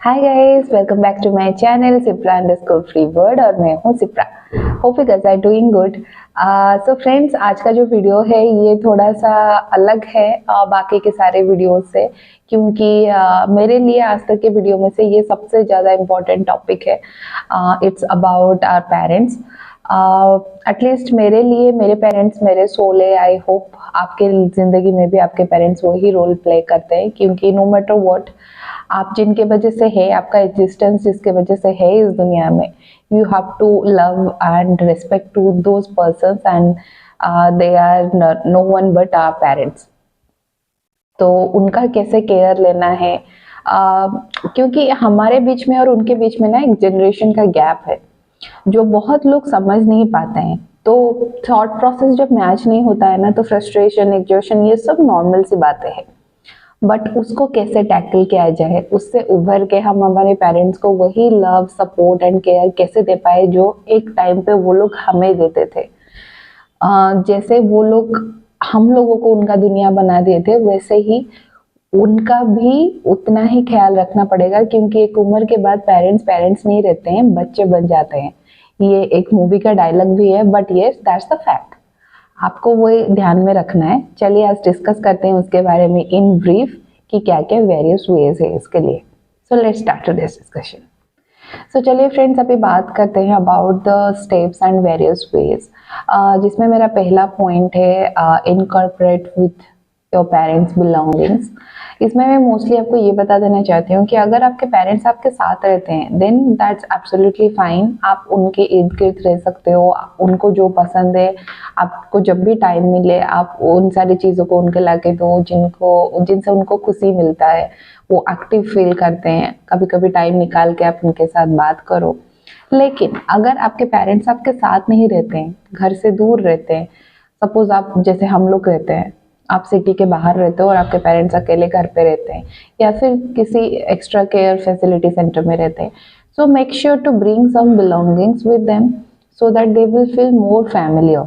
Hi guys, welcome back to my channel Sipra underscore free word और मैं हूँ Sipra. Hope you guys are doing good. So friends, आज का जो वीडियो है ये थोड़ा सा अलग है बाकी के सारे वीडियोस से, क्योंकि मेरे लिए आज तक के वीडियो में से ये सबसे ज़्यादा इम्पोर्टेंट टॉपिक है। It's about our parents. At least मेरे लिए मेरे पेरेंट्स मेरे सोल है। आई होप आपके ज़िंदगी में भी आपके पेरेंट्स वही रोल प्ले करते हैं, क्योंकि नो मैटर व्हाट आप जिनके वजह से है, आपका एग्जिस्टेंस जिसके वजह से है इस दुनिया में, you have to love and respect to those persons and they are no one but our parents. तो उनका कैसे केयर लेना है, क्योंकि हमारे बीच में और उनके बीच में ना एक जनरेशन का गैप है जो बहुत लोग समझ नहीं पाते हैं। तो थॉट प्रोसेस जब मैच नहीं होता है ना, तो फ्रस्ट्रेशन, एग्जॉशन, ये सब नॉर्मल सी बातें हैं। बट उसको कैसे टैकल किया जाए, उससे उभर के हम हमारे पेरेंट्स को वही लव, सपोर्ट एंड केयर कैसे दे पाए जो एक टाइम पे वो लोग हमें देते थे। जैसे वो लोग हम लोगों को उनका दुनिया बना दिए थे, वैसे ही उनका भी उतना ही ख्याल रखना पड़ेगा, क्योंकि एक उम्र के बाद पेरेंट्स पेरेंट्स नहीं रहते हैं, बच्चे बन जाते हैं। ये एक मूवी का डायलॉग भी है, but yes that's the fact. आपको वो ध्यान में रखना है। चलिए आज डिस्कस करते हैं उसके बारे में इन ब्रीफ कि क्या क्या वेरियस वेज है इसके लिए। So let's start this discussion. So चलिए फ्रेंड्स, अभी बात करते हैं about the steps and various ways, जिसमें मेरा पहला पॉइंट है incorporate with your parents belongings. इसमें मैं मोस्टली आपको ये बता देना चाहती हूँ कि अगर आपके पेरेंट्स आपके साथ रहते हैं देन दैट्स एब्सोल्युटली फाइन। आप उनके इर्द गिर्द रह सकते हो, उनको जो पसंद है आपको जब भी टाइम मिले आप उन सारी चीज़ों को उनके लाके दो जिनसे उनको खुशी मिलता है, वो एक्टिव फील करते हैं। कभी कभी टाइम निकाल के आप उनके साथ बात करो। लेकिन अगर आपके पेरेंट्स आपके साथ नहीं रहते हैं, घर से दूर रहते हैं, सपोज आप जैसे हम लोग रहते हैं, आप सिटी के बाहर रहते हो और आपके पेरेंट्स अकेले घर पे रहते हैं या फिर किसी एक्स्ट्रा केयर फैसिलिटी सेंटर में रहते हैं, so make sure to bring some belongings with them so that they will feel more familiar.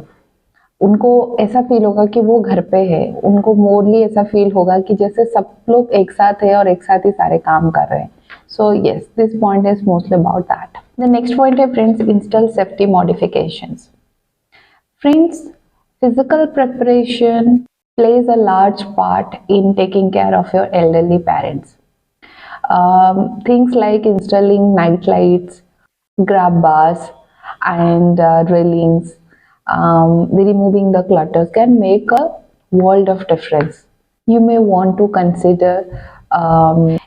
उनको ऐसा फील होगा कि वो घर पे है, उनको मोरली ऐसा फील होगा कि जैसे सब लोग एक साथ है और एक साथ ही सारे काम कर रहे हैं। So yes, this point is mostly about that. The next point है friends, install safety modifications. Friends, physical preparation plays a large part in taking care of your elderly parents. Things like installing night lights, grab bars, and railings, removing the clutters can make a world of difference. You may want to consider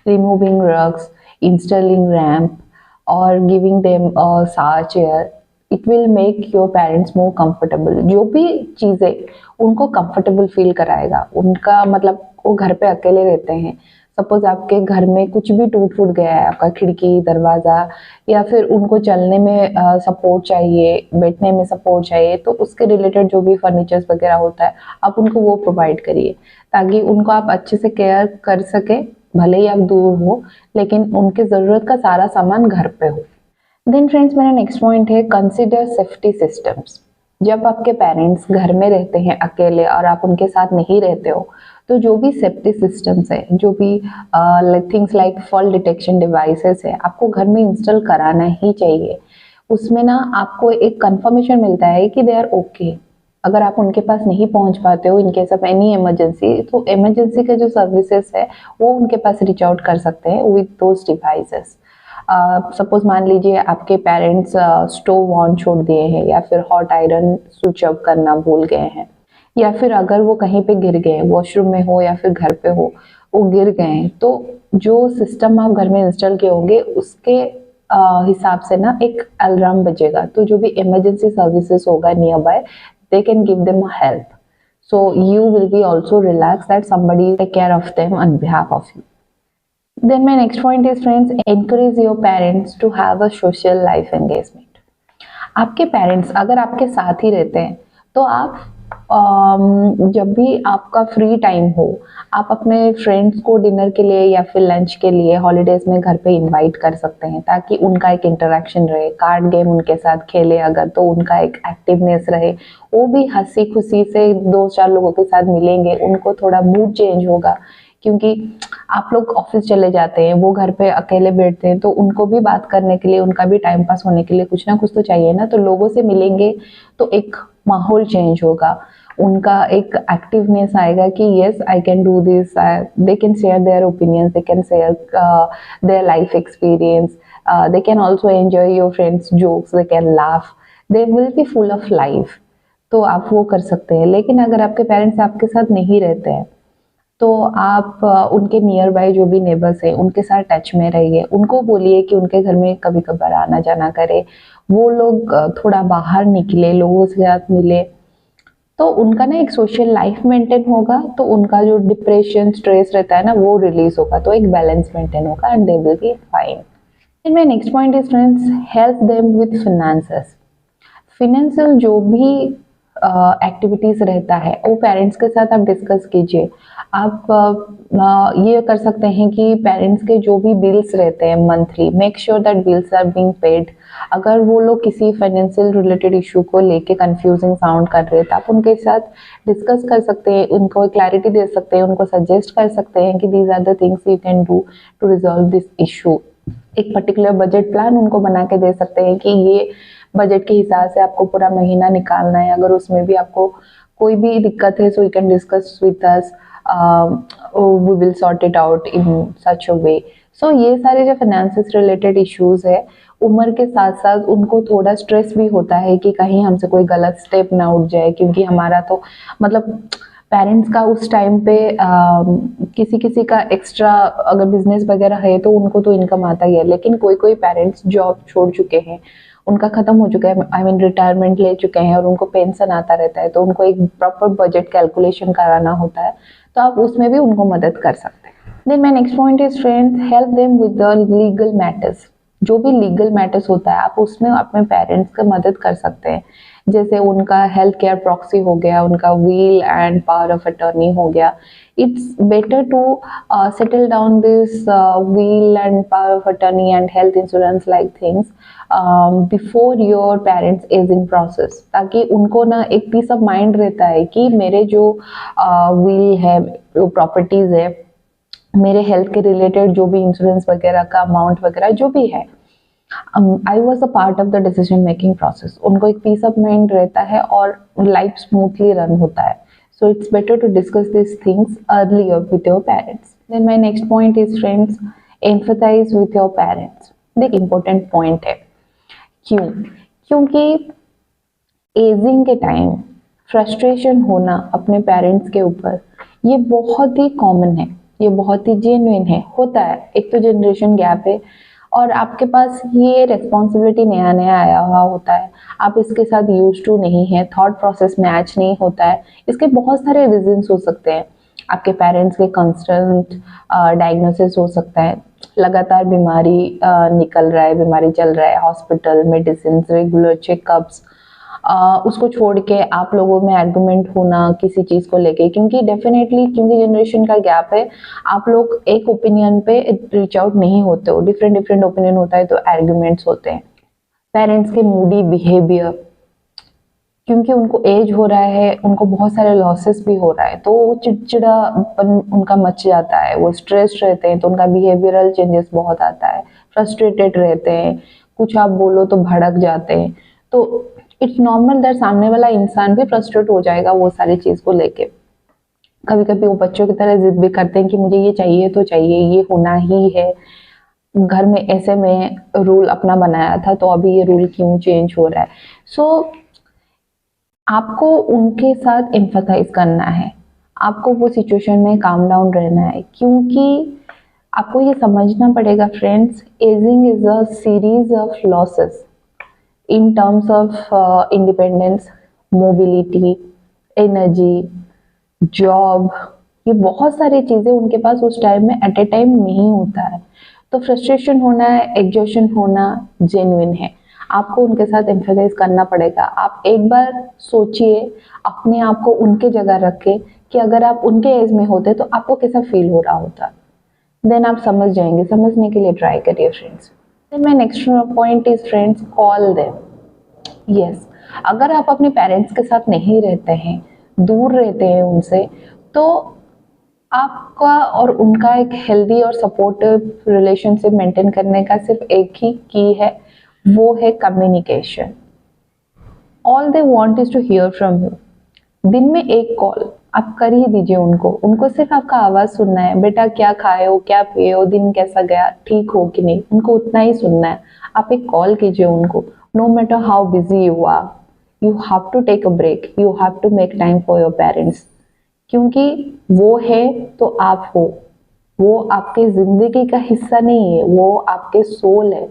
removing rugs, installing ramp, or giving them a sour chair. It will make your parents more comfortable. जो भी चीज़ें उनको comfortable feel कराएगा, उनका मतलब वो घर पे अकेले रहते हैं, सपोज आपके घर में कुछ भी टूट फूट गया है, आपका खिड़की, दरवाज़ा, या फिर उनको चलने में सपोर्ट चाहिए, बैठने में सपोर्ट चाहिए, तो उसके रिलेटेड जो भी फर्नीचर्स वगैरह होता है आप उनको वो प्रोवाइड करिए, ताकि उनको आप अच्छे से केयर कर सके। भले ही आप दूर हो, लेकिन उनके ज़रूरत का सारा सामान घर पे हो। देन फ्रेंड्स, मेरा नेक्स्ट पॉइंट है कंसिडर सेफ्टी सिस्टम्स। जब आपके पेरेंट्स घर में रहते हैं अकेले और आप उनके साथ नहीं रहते हो, तो जो भी सेफ्टी सिस्टम्स है, जो भी things like fall detection devices है, आपको घर में इंस्टॉल कराना ही चाहिए। उसमें ना आपको एक कंफर्मेशन मिलता है कि दे आर ओके। अगर आप उनके पास नहीं पहुंच पाते हो in case of any emergency, तो इमरजेंसी के जो सर्विसेज है वो उनके पास रीच आउट कर सकते हैं विद दोज डिवाइसेस। सपोज मान लीजिए आपके पेरेंट्स स्टोव ऑन छोड़ दिए हैं, या फिर हॉट आयरन स्विच ऑफ करना भूल गए हैं, या फिर अगर वो कहीं पे गिर गए, वॉशरूम में हो या फिर घर पे हो, वो गिर गए हैं, तो जो सिस्टम आप घर में इंस्टॉल किए होंगे उसके हिसाब से ना एक अलार्म बजेगा। तो जो भी इमरजेंसी सर्विसेज होगा nearby, they can give them help, so you will be also relax that somebody take care of them on behalf of you. Then my next point is friends, encourage your parents to have a social life engagement. आपके parents अगर आपके साथ ही रहते हैं, तो आप जब भी आपका फ्री टाइम हो, आप अपने फ्रेंड्स को डिनर के लिए या फिर लंच के लिए हॉलीडेज में घर पे इनवाइट कर सकते हैं, ताकि उनका एक इंटरेक्शन रहे। कार्ड गेम उनके साथ खेले अगर, तो उनका एक एक्टिवनेस रहे, वो भी हंसी खुशी से दो चार लोगों के साथ मिलेंगे, उनको थोड़ा मूड चेंज होगा। क्योंकि आप लोग ऑफिस चले जाते हैं, वो घर पे अकेले बैठते हैं, तो उनको भी बात करने के लिए, उनका भी टाइम पास होने के लिए कुछ ना कुछ तो चाहिए ना। तो लोगों से मिलेंगे तो एक माहौल चेंज होगा, उनका एक एक्टिवनेस आएगा कि yes I can do this, they can share their opinions, they can share their life experience, they can also enjoy your friends jokes, they can laugh, they will B full of life. तो आप वो कर सकते हैं। लेकिन अगर आपके parents आपके साथ नहीं रहते हैं तो आप उनके नियर बाय जो भी नेबर्स हैं उनके साथ टच में रहिए, उनको बोलिए कि उनके घर में कभी कभार आना जाना करे, वो लोग थोड़ा बाहर निकले, लोगों के साथ मिले, तो उनका ना एक सोशल लाइफ मेंटेन होगा, तो उनका जो डिप्रेशन स्ट्रेस रहता है ना वो रिलीज होगा, तो एक बैलेंस मेंटेन होगा and they will be fine. Then my next point is friends, help them with finances. Financial जो भी एक्टिविटीज रहता है वो पेरेंट्स के साथ आप डिस्कस कीजिए। आप ये कर सकते हैं कि पेरेंट्स के जो भी बिल्स रहते हैं monthly, make sure that bills are being paid. अगर वो लोग किसी फाइनेंशियल रिलेटेड इशू को लेके कंफ्यूजिंग साउंड कर रहे हैं तो आप उनके साथ डिस्कस कर सकते हैं, उनको क्लैरिटी दे सकते हैं, उनको सजेस्ट कर सकते हैं कि these are the things you can do to resolve this issue. एक पर्टिकुलर बजट प्लान उनको बना के दे सकते हैं कि ये बजट के हिसाब से आपको पूरा महीना निकालना है, अगर उसमें भी आपको कोई भी दिक्कत है so you can discuss with us, we will sort it out in such a way. So ये सारे जो फाइनेंसेस रिलेटेड इश्यूज है, उम्र के साथ साथ उनको थोड़ा स्ट्रेस भी होता है कि कहीं हमसे कोई गलत स्टेप ना उठ जाए, क्योंकि हमारा तो मतलब पेरेंट्स का उस टाइम पे किसी किसी का एक्स्ट्रा अगर बिजनेस वगैरह है तो उनको तो इनकम आता ही है, लेकिन कोई कोई पेरेंट्स जॉब छोड़ चुके हैं, उनका खत्म हो चुका है, आई मीन रिटायरमेंट ले चुके हैं और उनको पेंशन आता रहता है, तो उनको एक प्रॉपर बजट कैलकुलेशन कराना होता है, तो आप उसमें भी उनको मदद कर सकते हैं। Then my next point is friends, help them with the legal matters. जो भी लीगल मैटर्स होता है आप उसमें अपने पेरेंट्स का मदद कर सकते हैं, जैसे उनका हेल्थ केयर प्रॉक्सी हो गया, उनका will and power of attorney हो गया। It's better to settle down this will and power of attorney and health insurance like things before your parents ageing process, ताकि उनको ना एक पीस ऑफ माइंड रहता है कि मेरे जो व्हील है, जो प्रॉपर्टीज है, मेरे हेल्थ के रिलेटेड जो भी इंश्योरेंस वगैरह का अमाउंट वगैरह जो भी है, I was a part of the decision making process. उनको एक पीस ऑफ माइंड रहता है और लाइफ स्मूथली रन होता है। So it's better to discuss this things earlier with your parents. Then my next point is friends, emphasise with your parents. देख important point है, क्यों? क्योंकि एजिंग के टाइम फ्रस्ट्रेशन होना अपने पेरेंट्स के ऊपर ये बहुत ही कॉमन है, ये बहुत ही जेन्युइन है, होता है। एक तो जनरेशन गैप है और आपके पास ये रिस्पॉन्सिबिलिटी नया नया आया हुआ होता है, आप इसके साथ यूज टू नहीं है, थॉट प्रोसेस मैच नहीं होता है। इसके बहुत सारे रीजंस हो सकते हैं। आपके पेरेंट्स के कंस्टेंट डायग्नोसिस हो सकता है, लगातार बीमारी निकल रहा है, बीमारी चल रहा है, हॉस्पिटल मेडिसिन रेगुलर चेकअप्स, उसको छोड़ के आप लोगों में आर्गुमेंट होना किसी चीज को लेके, क्योंकि डेफिनेटली क्योंकि जनरेशन का गैप है, आप लोग एक ओपिनियन पे रीच आउट नहीं होते हो, डिफरेंट डिफरेंट ओपिनियन होता है तो आर्गुमेंट्स होते हैं। पेरेंट्स के मूडी बिहेवियर, क्योंकि उनको एज हो रहा है, उनको बहुत सारे लॉसेस भी हो रहा है, तो वो चिड़चिड़ापन उनका मच जाता है, वो स्ट्रेस रहते हैं तो उनका बिहेवियरल चेंजेस बहुत आता है, फ्रस्ट्रेटेड रहते हैं, कुछ आप बोलो तो भड़क जाते हैं। तो इट्स नॉर्मल दैट सामने वाला इंसान भी फ्रस्ट्रेट हो जाएगा वो सारी चीज को लेके। कभी कभी वो बच्चों की तरह जिद भी करते हैं कि मुझे ये चाहिए तो चाहिए, ये होना ही है, घर में ऐसे में रूल अपना बनाया था तो अभी ये रूल क्यों चेंज हो रहा है। सो आपको उनके साथ एम्फसाइज करना है, आपको वो सिचुएशन में काम डाउन रहना है, क्योंकि आपको ये समझना पड़ेगा friends, ageing is a series of losses in terms of independence, mobility, energy, job, ये बहुत सारी चीजें उनके पास उस टाइम में एट ए टाइम नहीं होता है। तो फ्रस्ट्रेशन होना है, एग्जॉशन होना जेन्युइन है, आपको उनके साथ एम्फसाइज करना पड़ेगा। आप एक बार सोचिए, अपने आप को उनके जगह रखे कि अगर आप उनके एज में होते तो आपको कैसा फील हो रहा होता, देन आप समझ जाएंगे। समझने के लिए ट्राई करिए friends. Then my next point is friends, call them. Yes, अगर आप अपने पेरेंट्स के साथ नहीं रहते हैं, दूर रहते हैं उनसे, तो आपका और उनका एक हेल्दी और सपोर्टिव रिलेशनशिप मेंटेन करने का सिर्फ एक ही की है, वो है communication. All they want is to hear from you. दिन में एक कॉल आप कर ही दीजिए उनको, उनको सिर्फ आपका आवाज सुनना है। बेटा क्या खाए हो, क्या पिए हो, दिन कैसा गया, ठीक हो कि नहीं, उनको उतना ही सुनना है। आप एक कॉल कीजिए उनको। No matter how busy you are, you have to take a break, you have to make time for your parents. क्योंकि वो है तो आप हो, वो आपके जिंदगी का हिस्सा नहीं है, वो आपके सोल है।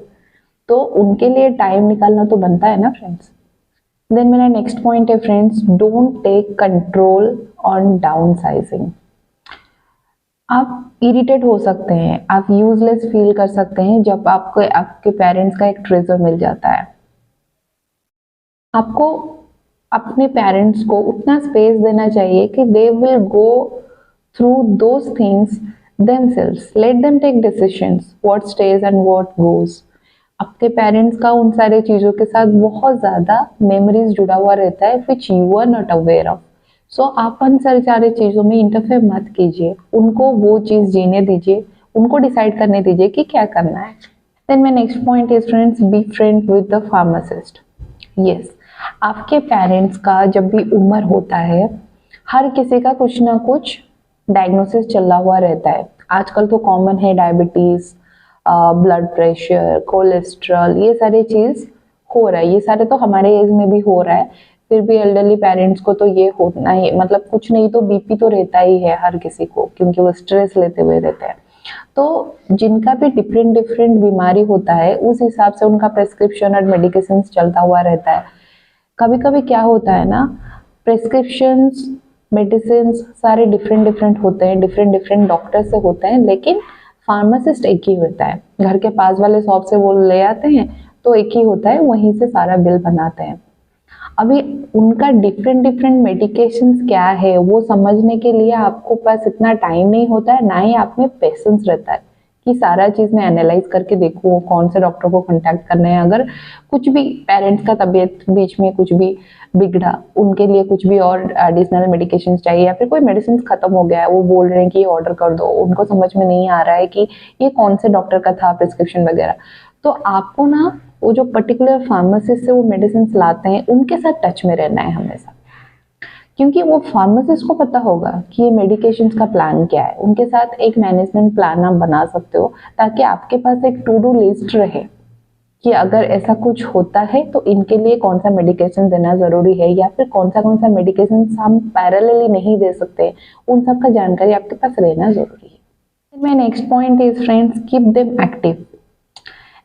तो उनके लिए टाइम निकालना तो बनता है ना फ्रेंड्स। देन मेरा नेक्स्ट पॉइंट है friends, don't take control on downsizing. आप इरिटेट हो सकते हैं, आप यूजलेस फील कर सकते हैं जब आपको आपके पेरेंट्स का एक ट्रेजर मिल जाता है। आपको अपने पेरेंट्स को उतना स्पेस देना चाहिए कि they will go through those things themselves, let them take decisions what stays and what goes। आपके पेरेंट्स का उन सारे चीजों के साथ बहुत ज्यादा मेमोरीज जुड़ा हुआ रहता है which you are not aware of. So आप उन सारे चीजों में इंटरफेयर मत कीजिए, उनको वो चीज जीने दीजिए, उनको डिसाइड करने दीजिए कि क्या करना है। Then my next point is friends, be friend with the pharmacist. Yes, आपके पेरेंट्स का जब भी उम्र होता है, हर किसी का कुछ ना कुछ डायग्नोसिस चला हुआ रहता है। आजकल तो कॉमन है डायबिटीज, ब्लड प्रेशर, कोलेस्ट्रॉल, ये सारी चीज हो रहा है। ये सारे तो हमारे एज में भी हो रहा है, फिर भी एल्डरली पेरेंट्स को तो ये होना ही, मतलब कुछ नहीं तो बीपी तो रहता ही है हर किसी को, क्योंकि वो स्ट्रेस लेते हुए रहते हैं। तो जिनका भी डिफरेंट डिफरेंट बीमारी होता है, उस हिसाब से उनका प्रेस्क्रिप्शन और मेडिकेशन चलता हुआ रहता है। कभी कभी क्या होता है ना, प्रेस्क्रिप्शंस मेडिसिन सारे डिफरेंट डिफरेंट होते हैं, डिफरेंट डिफरेंट डॉक्टर से होते हैं, लेकिन फार्मासिस्ट एक ही होता है। घर के पास वाले शॉप से वो ले आते हैं तो एक ही होता है, वहीं से सारा बिल बनाते हैं। अभी उनका डिफरेंट डिफरेंट मेडिकेशंस क्या है वो समझने के लिए आपको पास इतना टाइम नहीं होता है, ना ही आप में पेशेंस रहता है कि सारा चीज में एनालाइज करके देखूं कौन से डॉक्टर को कांटेक्ट करना है। अगर कुछ भी पेरेंट्स का तबीयत बीच में कुछ भी बिगड़ा, उनके लिए कुछ भी और एडिशनल मेडिकेशन चाहिए, या फिर कोई मेडिसिन खत्म हो गया है, वो बोल रहे हैं कि ऑर्डर कर दो, उनको समझ में नहीं आ रहा है कि ये कौन से डॉक्टर का था प्रिस्क्रिप्शन वगैरह, तो आपको ना वो जो पर्टिकुलर फार्मासिस्ट से वो मेडिसिन लाते हैं उनके साथ टच में रहना है हमेशा, क्योंकि वो फार्मासिस्ट को पता होगा कि ये मेडिकेशंस का प्लान क्या है। उनके साथ एक मैनेजमेंट प्लान आप बना सकते हो ताकि आपके पास एक टू डू लिस्ट रहे कि अगर ऐसा कुछ होता है तो इनके लिए कौन सा मेडिकेशन देना जरूरी है, या फिर कौन सा मेडिकेशन हम पैरेलली नहीं दे सकते, उन सब का जानकारी आपके पास रहना जरूरी है। My next point is friends, keep them active.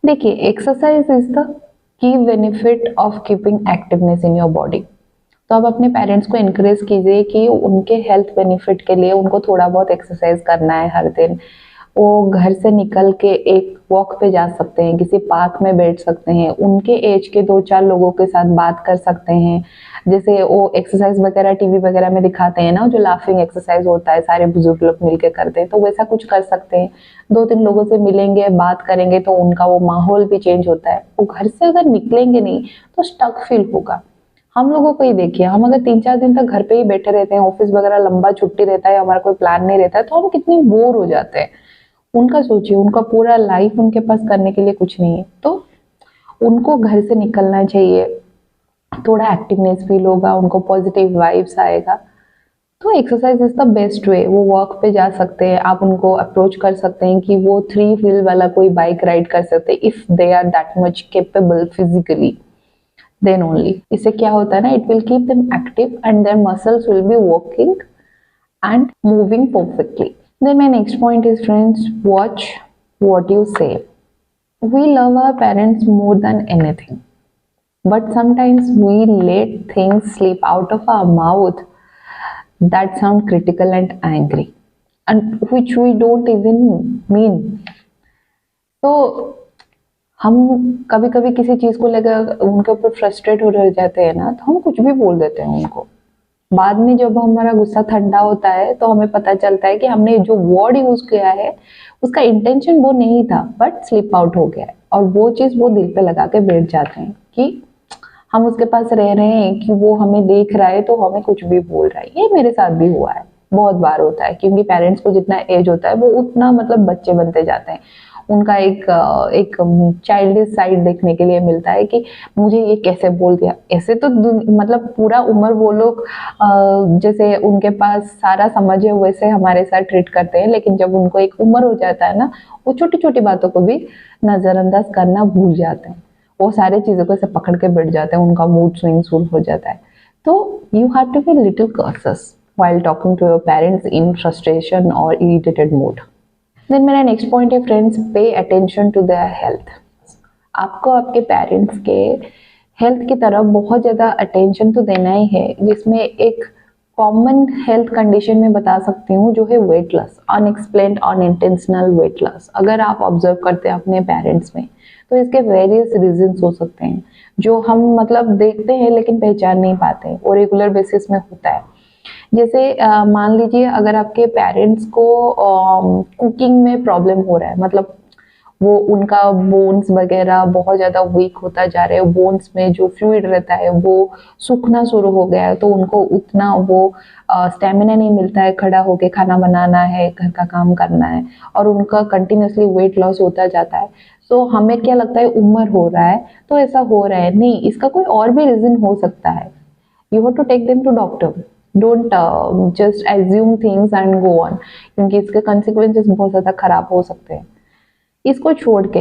देखिए, exercise is the key benefit of keeping activeness in your body. तो आप अपने पेरेंट्स को इनकरेज कीजिए कि उनके हेल्थ बेनिफिट के लिए उनको थोड़ा बहुत एक्सरसाइज करना है हर दिन। वो घर से निकल के एक वॉक पे जा सकते हैं, किसी पार्क में बैठ सकते हैं, उनके एज के 2-4 लोगों के साथ बात कर सकते हैं। जैसे वो एक्सरसाइज वगैरह टीवी वगैरह में दिखाते हैं ना, जो लाफिंग एक्सरसाइज होता है, सारे बुजुर्ग लोग मिलके करते हैं, तो वैसा कुछ कर सकते हैं। 2-3 लोगों से मिलेंगे, बात करेंगे तो उनका वो माहौल भी चेंज होता है। वो घर से अगर निकलेंगे नहीं तो स्टक फील होगा। हम लोगों को ही देखिए, हम अगर 3-4 दिन तक घर पे ही बैठे रहते हैं, ऑफिस वगैरह लंबा छुट्टी रहता है, हमारा कोई प्लान नहीं रहता है, तो हम कितनी बोर हो जाते हैं। उनका सोचिए, उनका पूरा लाइफ उनके पास करने के लिए कुछ नहीं है, तो उनको घर से निकलना चाहिए, थोड़ा एक्टिवनेस फील होगा, उनको पॉजिटिव वाइब्स आएगा। तो exercise is the best way. वो वॉक पे जा सकते हैं, आप उनको अप्रोच कर सकते हैं कि वो 3 व्हील वाला कोई बाइक राइड कर सकते हैं, if they are that much capable physically, then only. इससे क्या होता है ना, it will keep them active and their muscles will be working and moving perfectly. Then my next point is friends, watch what you say. We love our parents more than anything, but sometimes we let things slip out of our mouth that sound critical and angry, and which we don't even mean. तो हम कभी कभी किसी चीज को लेकर उनके ऊपर फ्रस्ट्रेट हो रह जाते हैं ना, तो हम कुछ भी बोल देते हैं उनको। बाद में जब हमारा गुस्सा ठंडा होता है तो हमें पता चलता है कि हमने जो वर्ड यूज किया है उसका इंटेंशन वो नहीं था, बट स्लिप आउट हो गया है, और वो चीज वो दिल पे लगा के बैठ जाते हैं कि हम उसके पास रह रहे हैं कि वो हमें देख रहा है तो हमें कुछ भी बोल रहा है। ये मेरे साथ भी हुआ है, बहुत बार होता है, क्योंकि पेरेंट्स को जितना एज होता है वो उतना मतलब बच्चे बनते जाते हैं। उनका एक चाइल्डिश साइड देखने के लिए मिलता है कि मुझे ये कैसे बोल दिया। ऐसे तो मतलब पूरा उम्र वो लोग जैसे उनके पास सारा समझ है वैसे हमारे साथ ट्रीट करते हैं, लेकिन जब उनको एक उम्र हो जाता है ना, वो छोटी छोटी बातों को भी नजरअंदाज करना भूल जाते हैं। वो सारी चीजों को ऐसे पकड़ के बैठ जाते हैं, उनका मूड स्विंग शुरू हो जाता है। तो you have to be little cautious while talking to your parents in frustration or irritated mood. Then मेरा नेक्स्ट पॉइंट है friends, pay attention to their health. आपको आपके पेरेंट्स के हेल्थ की तरफ बहुत ज़्यादा अटेंशन तो देना ही है, जिसमें एक कॉमन हेल्थ कंडीशन में बता सकती हूँ जो है weight loss, unexplained unintentional weight loss. अगर आप ऑब्जर्व करते हैं अपने पेरेंट्स में तो इसके वेरियस रीजंस हो सकते हैं जो हम मतलब देखते हैं लेकिन पहचान नहीं पाते और रेगुलर बेसिस में होता है। जैसे मान लीजिए अगर आपके पेरेंट्स को कुकिंग में प्रॉब्लम हो रहा है, मतलब वो उनका बोन्स वगैरह बहुत ज़्यादा वीक होता जा रहा है, बोन्स में जो फ्लूइड रहता है वो सूखना शुरू हो गया है, तो उनको उतना वो स्टेमिना नहीं मिलता है, खड़ा होके खाना बनाना है, घर का काम करना है, और उनका कंटिन्यूसली वेट लॉस होता जाता है। सो हमें क्या लगता है उम्र हो रहा है तो ऐसा हो रहा है, नहीं, इसका कोई और भी रीज़न हो सकता है। You have to take them to doctor, don't just assume things and go on, क्योंकि इसके कंसिक्वेंसेस बहुत ज़्यादा खराब हो सकते हैं। इसको छोड़ के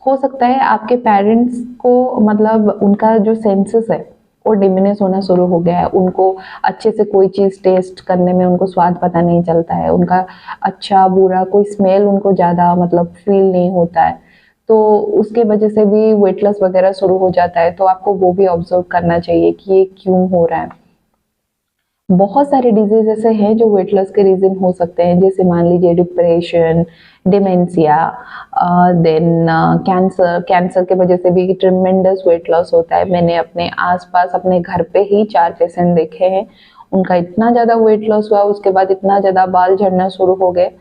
हो सकता है आपके पेरेंट्स को मतलब उनका जो सेंसेस है वो डिमिनिश होना शुरू हो गया है, उनको अच्छे से कोई चीज़ टेस्ट करने में उनको स्वाद पता नहीं चलता है, उनका अच्छा बुरा कोई स्मेल उनको ज़्यादा मतलब फील नहीं होता है, तो उसके वजह से भी वेट लॉस वगैरह शुरू हो जाता है। तो आपको वो भी ऑब्जर्व करना चाहिए कि ये क्यों हो रहा है। बहुत सारे डिजीज ऐसे हैं जो वेट लॉस के रीजन हो सकते हैं, जैसे मान लीजिए डिप्रेशन, डिमेंशिया, देन कैंसर के वजह से भी ट्रिमेंडस वेट लॉस होता है। मैंने अपने आसपास अपने घर पे ही 4 पेशेंट देखे हैं, उनका इतना ज़्यादा वेट लॉस हुआ, उसके बाद इतना ज़्यादा बाल झड़ना शुरू हो गए,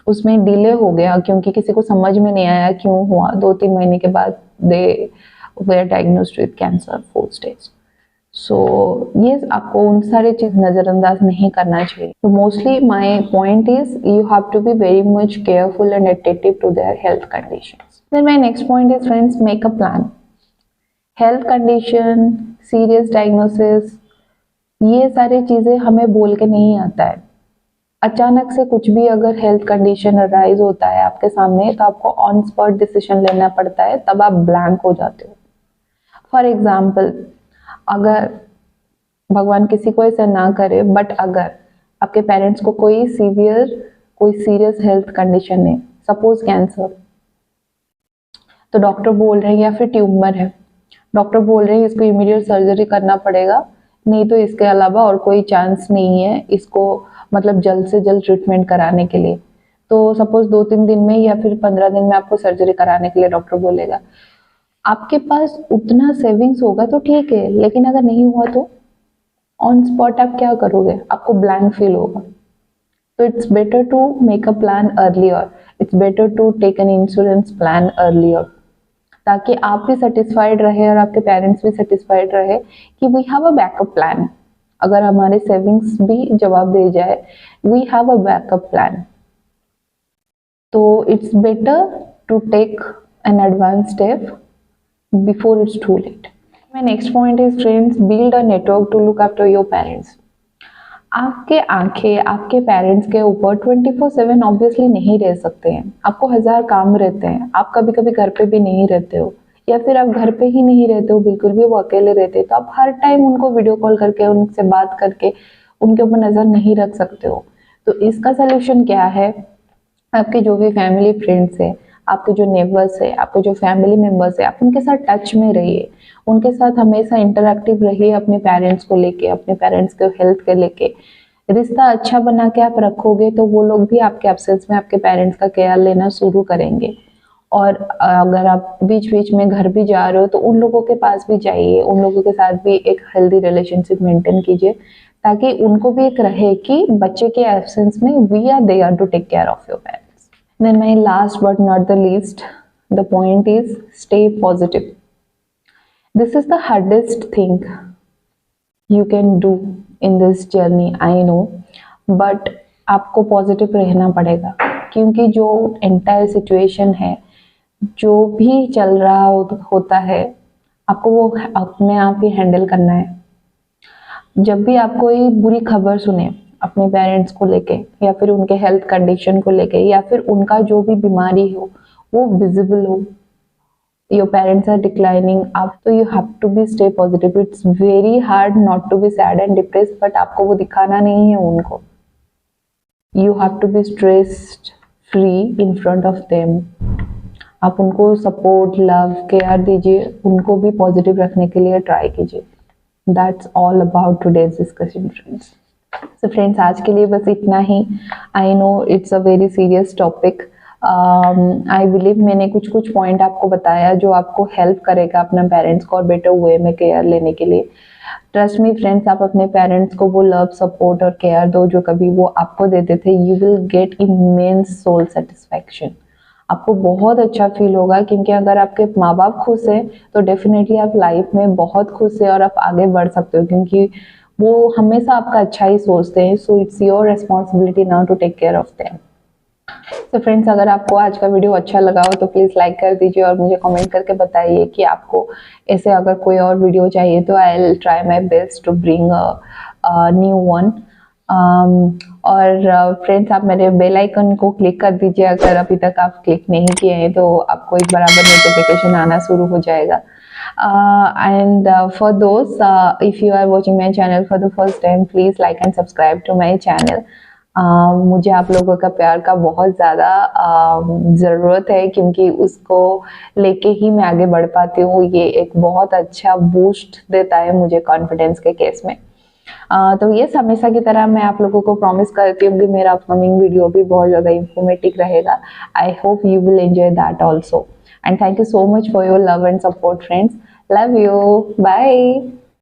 उसमें डिले हो गया क्योंकि किसी को समझ में नहीं आया क्यों हुआ। 2-3 महीने के बाद they were diagnosed with cancer 4th stage. So ये आपको उन सारे चीज नजरअंदाज नहीं करना चाहिए। तो mostly my point is you have to be very much careful and attentive to their health conditions. Then my next point is friends, make a plan. Health condition, serious diagnosis, ये सारी चीजें हमें बोल के नहीं आता है। अचानक से कुछ भी अगर हेल्थ कंडीशन अराइज होता है आपके सामने तो आपको ऑन स्पॉट डिसीजन लेना पड़ता है, तब आप ब्लैंक हो जाते हो। फॉर एग्जाम्पल, अगर भगवान किसी को ऐसा ना करे, बट अगर आपके पेरेंट्स को कोई सीरियस हेल्थ कंडीशन है, सपोज कैंसर, तो डॉक्टर बोल रहे हैं, या फिर ट्यूमर है, डॉक्टर बोल रहे हैं इसको इमीडिएट सर्जरी करना पड़ेगा, नहीं तो इसके अलावा और कोई चांस नहीं है इसको मतलब जल्द से जल्द ट्रीटमेंट कराने के लिए। तो सपोज 2-3 दिन में या फिर 15 दिन में आपको सर्जरी कराने के लिए डॉक्टर बोलेगा। आपके पास उतना सेविंग्स होगा तो ठीक है, लेकिन अगर नहीं हुआ तो ऑन स्पॉट आप क्या करोगे? आपको ब्लैंक फील होगा। तो it's better to make a plan earlier, it's better to take an insurance plan earlier, ताकि आप भी सेटिस्फाइड रहे और आपके पेरेंट्स भी सेटिस्फाइड रहे कि we have a backup plan. अगर हमारे सेविंग्स भी जवाब दे जाए, we have a backup plan. तो it's better to take an advance step before it's too late. My next point is friends, build a network to look after your parents. आपके आंखें आपके पेरेंट्स के ऊपर 24/7 ऑब्वियसली नहीं रह सकते हैं, आपको 1000 काम रहते हैं, आप कभी कभी घर पे भी नहीं रहते हो, या फिर आप घर पे ही नहीं रहते हो बिल्कुल भी, वो अकेले रहते हैं, तो आप हर टाइम उनको वीडियो कॉल करके उनसे बात करके उनके ऊपर नज़र नहीं रख सकते हो। तो इसका सोल्यूशन क्या है? आपके जो भी फैमिली फ्रेंड्स है, आपके जो नेबर्स है, आपके जो फैमिली मेंबर्स है, आप उनके साथ टच में रहिए, उनके साथ हमेशा इंटरैक्टिव रहिए, अपने पेरेंट्स को लेके, अपने पेरेंट्स के हेल्थ के लेके। रिश्ता अच्छा बना के आप रखोगे तो वो लोग भी आपके एब्सेंस में आपके पेरेंट्स का केयर लेना शुरू करेंगे। और अगर आप बीच बीच में घर भी जा रहे हो तो उन लोगों के पास भी जाइए, उन लोगों के साथ भी एक हेल्दी रिलेशनशिप मेंटेन कीजिए, ताकि उनको भी एक रहे कि बच्चे के एब्सेंस में we are there to take care of your parents. Then my last but not the least, the point is stay positive. This is the hardest thing you can do in this journey, I know, but आपको positive रहना पड़ेगा, क्योंकि जो entire situation है, जो भी चल रहा होता है, आपको वो अपने आप ही हैंडल करना है। जब भी आप कोई बुरी खबर सुने अपने पेरेंट्स को लेके, या फिर उनके हेल्थ कंडीशन को लेके, या फिर उनका जो भी बीमारी हो वो विजिबल हो, your parents are declining up, तो you have to be stay positive. It's very hard not to be sad and depressed, but आपको वो दिखाना नहीं है उनको. You have to be stressed free in front of them. आप उनको support, love, care दीजिए, उनको भी पॉजिटिव रखने के लिए ट्राई कीजिए. That's all about today's discussion, friends. So friends, आज के लिए बस इतना ही. I know it's a very serious topic. I believe मैंने कुछ कुछ पॉइंट आपको बताया जो आपको हेल्प करेगा अपना पेरेंट्स को और बेटर वे में केयर लेने के लिए. ट्रस्ट मी फ्रेंड्स, आप अपने पेरेंट्स को वो लव, सपोर्ट और केयर दो जो कभी वो आपको देते थे. You will get immense soul satisfaction. आपको बहुत अच्छा फील होगा, क्योंकि अगर आपके माँ बाप खुश हैं तो डेफिनेटली आप लाइफ में बहुत खुश है और आप आगे बढ़ सकते हो, क्योंकि वो हमेशा आपका अच्छा ही सोचते हैं. So it's your responsibility now to take care of them. तो फ्रेंड्स, अगर आपको आज का वीडियो अच्छा लगा हो तो प्लीज़ लाइक कर दीजिए और मुझे कमेंट करके बताइए कि आपको ऐसे अगर कोई और वीडियो चाहिए तो I will try my best to bring a new one. और फ्रेंड्स, आप मेरे बेल आइकन को क्लिक कर दीजिए अगर अभी तक आप क्लिक नहीं किए हैं, तो आपको एक बराबर नोटिफिकेशन आना शुरू हो जाएगा. And for those, if you are watching my channel for the first time, please like and subscribe to my channel. मुझे आप लोगों का प्यार का बहुत ज़्यादा ज़रूरत है, क्योंकि उसको लेके ही मैं आगे बढ़ पाती हूँ. ये एक बहुत अच्छा बूस्ट देता है मुझे कॉन्फिडेंस के केस में. तो ये हमेशा की तरह मैं आप लोगों को प्रॉमिस करती हूँ कि मेरा अपकमिंग वीडियो भी बहुत ज़्यादा इंफॉर्मेटिव रहेगा. I hope you will enjoy that also. And thank you so much for your love and support friends. Love you. Bye.